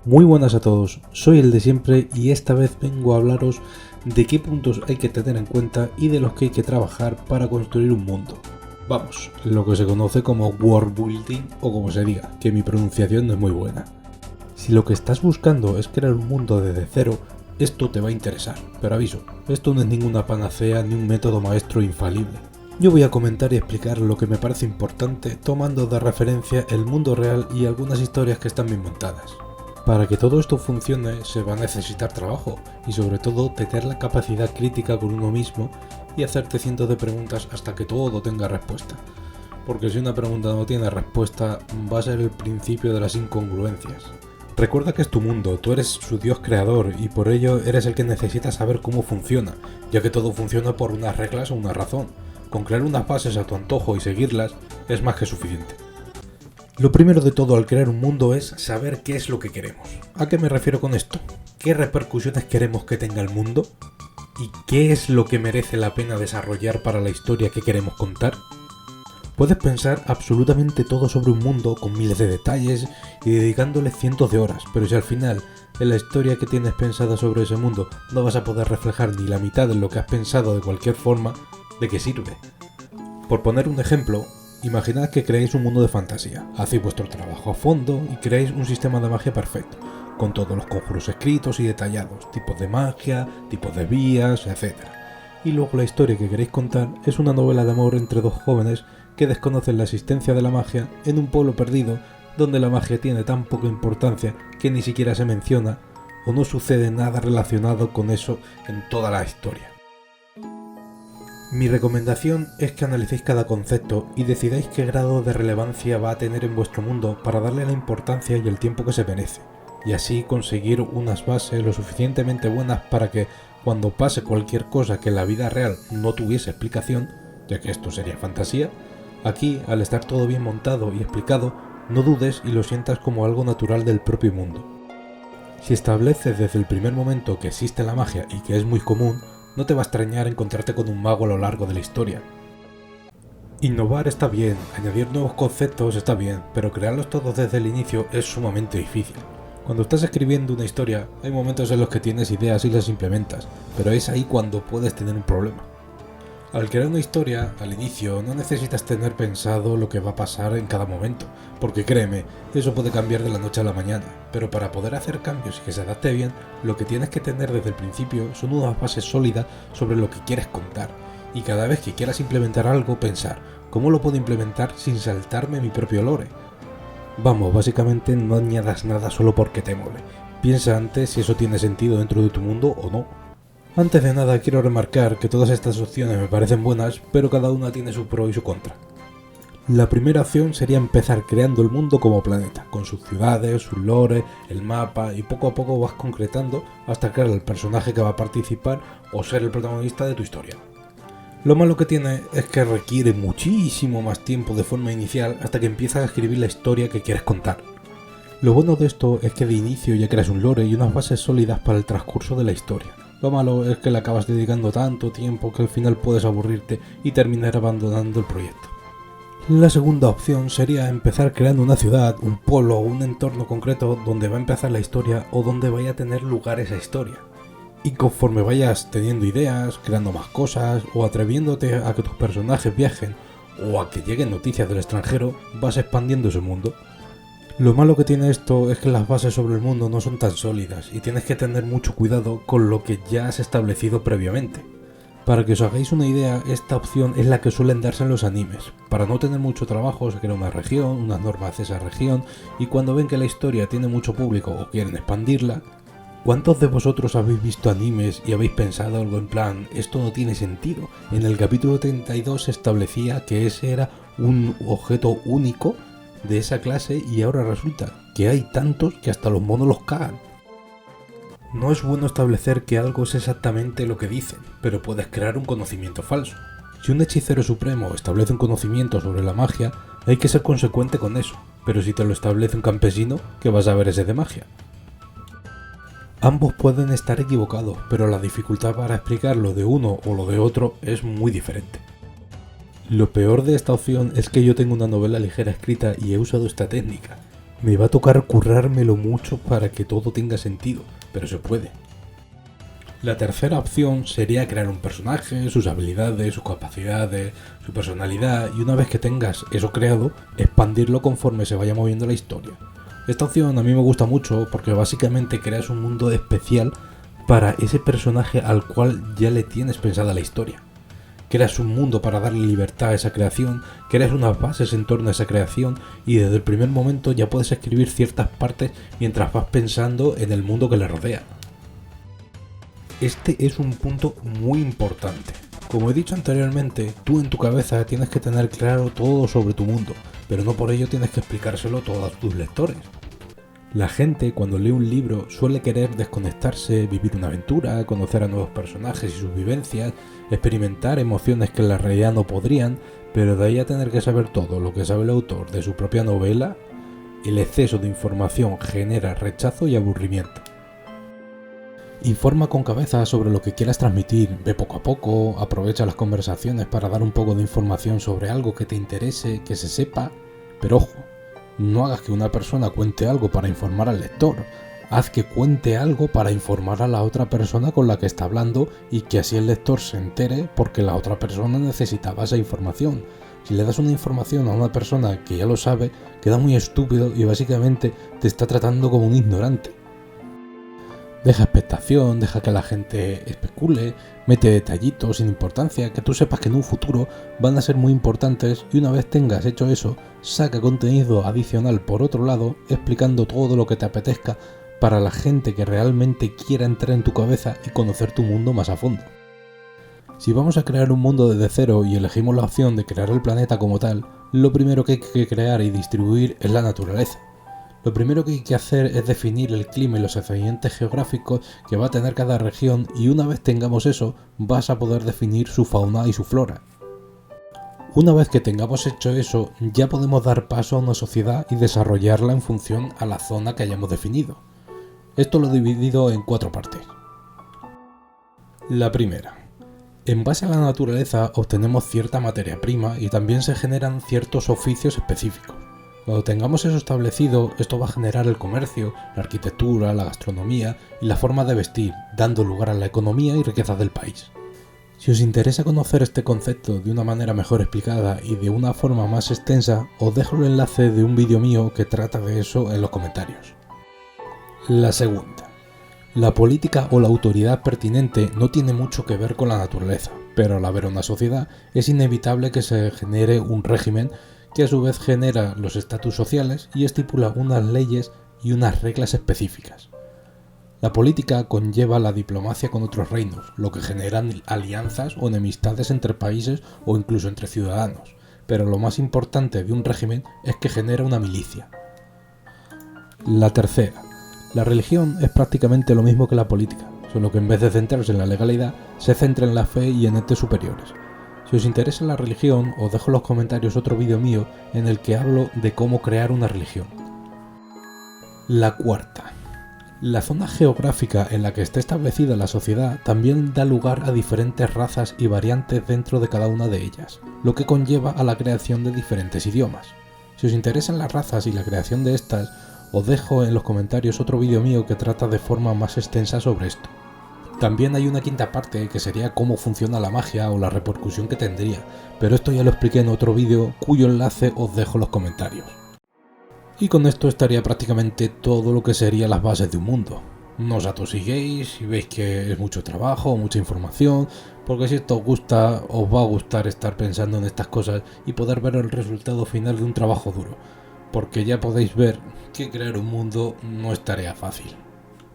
Muy buenas a todos, soy el de siempre y esta vez vengo a hablaros de qué puntos hay que tener en cuenta y de los que hay que trabajar para construir un mundo. Vamos, lo que se conoce como world building o como se diga, que mi pronunciación no es muy buena. Si lo que estás buscando es crear un mundo desde cero, esto te va a interesar, pero aviso, esto no es ninguna panacea ni un método maestro infalible. Yo voy a comentar y explicar lo que me parece importante tomando de referencia el mundo real y algunas historias que están bien montadas. Para que todo esto funcione se va a necesitar trabajo y sobre todo tener la capacidad crítica con uno mismo y hacerte cientos de preguntas hasta que todo tenga respuesta. Porque si una pregunta no tiene respuesta va a ser el principio de las incongruencias. Recuerda que es tu mundo, tú eres su dios creador y por ello eres el que necesita saber cómo funciona, ya que todo funciona por unas reglas o una razón. Con crear unas bases a tu antojo y seguirlas es más que suficiente. Lo primero de todo al crear un mundo es saber qué es lo que queremos. ¿A qué me refiero con esto? ¿Qué repercusiones queremos que tenga el mundo? ¿Y qué es lo que merece la pena desarrollar para la historia que queremos contar? Puedes pensar absolutamente todo sobre un mundo con miles de detalles y dedicándole cientos de horas, pero si al final en la historia que tienes pensada sobre ese mundo no vas a poder reflejar ni la mitad de lo que has pensado de cualquier forma, ¿de qué sirve? Por poner un ejemplo, imaginad que creáis un mundo de fantasía, hacéis vuestro trabajo a fondo y creáis un sistema de magia perfecto, con todos los conjuros escritos y detallados, tipos de magia, tipos de vías, etc. Y luego la historia que queréis contar es una novela de amor entre dos jóvenes que desconocen la existencia de la magia en un pueblo perdido donde la magia tiene tan poca importancia que ni siquiera se menciona o no sucede nada relacionado con eso en toda la historia. Mi recomendación es que analicéis cada concepto y decidáis qué grado de relevancia va a tener en vuestro mundo para darle la importancia y el tiempo que se merece, y así conseguir unas bases lo suficientemente buenas para que, cuando pase cualquier cosa que en la vida real no tuviese explicación, ya que esto sería fantasía, aquí, al estar todo bien montado y explicado, no dudes y lo sientas como algo natural del propio mundo. Si estableces desde el primer momento que existe la magia y que es muy común, no te va a extrañar encontrarte con un mago a lo largo de la historia. Innovar está bien, añadir nuevos conceptos está bien, pero crearlos todos desde el inicio es sumamente difícil. Cuando estás escribiendo una historia, hay momentos en los que tienes ideas y las implementas, pero es ahí cuando puedes tener un problema. Al crear una historia, al inicio, no necesitas tener pensado lo que va a pasar en cada momento, porque créeme, eso puede cambiar de la noche a la mañana, pero para poder hacer cambios y que se adapte bien, lo que tienes que tener desde el principio son unas bases sólidas sobre lo que quieres contar, y cada vez que quieras implementar algo, pensar, ¿cómo lo puedo implementar sin saltarme mi propio lore? Vamos, básicamente no añadas nada solo porque te mole, piensa antes si eso tiene sentido dentro de tu mundo o no. Antes de nada quiero remarcar que todas estas opciones me parecen buenas, pero cada una tiene su pro y su contra. La primera opción sería empezar creando el mundo como planeta, con sus ciudades, sus lore, el mapa y poco a poco vas concretando hasta crear el personaje que va a participar o ser el protagonista de tu historia. Lo malo que tiene es que requiere muchísimo más tiempo de forma inicial hasta que empiezas a escribir la historia que quieres contar. Lo bueno de esto es que de inicio ya creas un lore y unas bases sólidas para el transcurso de la historia. Lo malo es que le acabas dedicando tanto tiempo que al final puedes aburrirte y terminar abandonando el proyecto. La segunda opción sería empezar creando una ciudad, un pueblo o un entorno concreto donde va a empezar la historia o donde vaya a tener lugar esa historia. Y conforme vayas teniendo ideas, creando más cosas o atreviéndote a que tus personajes viajen o a que lleguen noticias del extranjero, vas expandiendo ese mundo. Lo malo que tiene esto es que las bases sobre el mundo no son tan sólidas y tienes que tener mucho cuidado con lo que ya has establecido previamente. Para que os hagáis una idea, esta opción es la que suelen darse en los animes. Para no tener mucho trabajo se crea una región, unas normas de esa región y cuando ven que la historia tiene mucho público o quieren expandirla, ¿cuántos de vosotros habéis visto animes y habéis pensado algo en plan, esto no tiene sentido? En el capítulo 32 se establecía que ese era un objeto único de esa clase y ahora resulta que hay tantos que hasta los monos los cagan. No es bueno establecer que algo es exactamente lo que dicen, pero puedes crear un conocimiento falso. Si un hechicero supremo establece un conocimiento sobre la magia, hay que ser consecuente con eso, pero si te lo establece un campesino, ¿qué vas a ver ese de magia? Ambos pueden estar equivocados, pero la dificultad para explicar lo de uno o lo de otro es muy diferente. Lo peor de esta opción es que yo tengo una novela ligera escrita y he usado esta técnica. Me va a tocar currármelo mucho para que todo tenga sentido, pero se puede. La tercera opción sería crear un personaje, sus habilidades, sus capacidades, su personalidad, y una vez que tengas eso creado, expandirlo conforme se vaya moviendo la historia. Esta opción a mí me gusta mucho porque básicamente creas un mundo especial para ese personaje al cual ya le tienes pensada la historia. Creas un mundo para darle libertad a esa creación, creas unas bases en torno a esa creación y desde el primer momento ya puedes escribir ciertas partes mientras vas pensando en el mundo que le rodea. Este es un punto muy importante. Como he dicho anteriormente, tú en tu cabeza tienes que tener claro todo sobre tu mundo, pero no por ello tienes que explicárselo todo a tus lectores. La gente cuando lee un libro suele querer desconectarse, vivir una aventura, conocer a nuevos personajes y sus vivencias, experimentar emociones que en la realidad no podrían, pero de ahí a tener que saber todo lo que sabe el autor de su propia novela, el exceso de información genera rechazo y aburrimiento. Informa con cabeza sobre lo que quieras transmitir, ve poco a poco, aprovecha las conversaciones para dar un poco de información sobre algo que te interese, que se sepa, pero ojo, no hagas que una persona cuente algo para informar al lector, haz que cuente algo para informar a la otra persona con la que está hablando y que así el lector se entere porque la otra persona necesitaba esa información. Si le das una información a una persona que ya lo sabe, queda muy estúpido y básicamente te está tratando como un ignorante. Deja expectación, deja que la gente especule, mete detallitos sin importancia que tú sepas que en un futuro van a ser muy importantes y una vez tengas hecho eso, saca contenido adicional por otro lado explicando todo lo que te apetezca para la gente que realmente quiera entrar en tu cabeza y conocer tu mundo más a fondo. Si vamos a crear un mundo desde cero y elegimos la opción de crear el planeta como tal, lo primero que hay que crear y distribuir es la naturaleza. Lo primero que hay que hacer es definir el clima y los accidentes geográficos que va a tener cada región y una vez tengamos eso, vas a poder definir su fauna y su flora. Una vez que tengamos hecho eso, ya podemos dar paso a una sociedad y desarrollarla en función a la zona que hayamos definido. Esto lo he dividido en 4 partes. La primera. En base a la naturaleza obtenemos cierta materia prima y también se generan ciertos oficios específicos. Cuando tengamos eso establecido, esto va a generar el comercio, la arquitectura, la gastronomía y la forma de vestir, dando lugar a la economía y riqueza del país. Si os interesa conocer este concepto de una manera mejor explicada y de una forma más extensa, os dejo el enlace de un vídeo mío que trata de eso en los comentarios. La segunda. La política o la autoridad pertinente no tiene mucho que ver con la naturaleza, pero al haber una sociedad es inevitable que se genere un régimen que a su vez genera los estatus sociales y estipula unas leyes y unas reglas específicas. La política conlleva la diplomacia con otros reinos, lo que generan alianzas o enemistades entre países o incluso entre ciudadanos, pero lo más importante de un régimen es que genera una milicia. La tercera. La religión es prácticamente lo mismo que la política, solo que en vez de centrarse en la legalidad, se centra en la fe y en entes superiores. Si os interesa la religión, os dejo en los comentarios otro vídeo mío en el que hablo de cómo crear una religión. La cuarta. La zona geográfica en la que esté establecida la sociedad también da lugar a diferentes razas y variantes dentro de cada una de ellas, lo que conlleva a la creación de diferentes idiomas. Si os interesan las razas y la creación de estas, os dejo en los comentarios otro vídeo mío que trata de forma más extensa sobre esto. También hay una quinta parte que sería cómo funciona la magia o la repercusión que tendría, pero esto ya lo expliqué en otro vídeo cuyo enlace os dejo en los comentarios. Y con esto estaría prácticamente todo lo que serían las bases de un mundo. No os atosiguéis si veis que es mucho trabajo o mucha información, porque si esto os gusta, os va a gustar estar pensando en estas cosas y poder ver el resultado final de un trabajo duro, porque ya podéis ver que crear un mundo no es tarea fácil.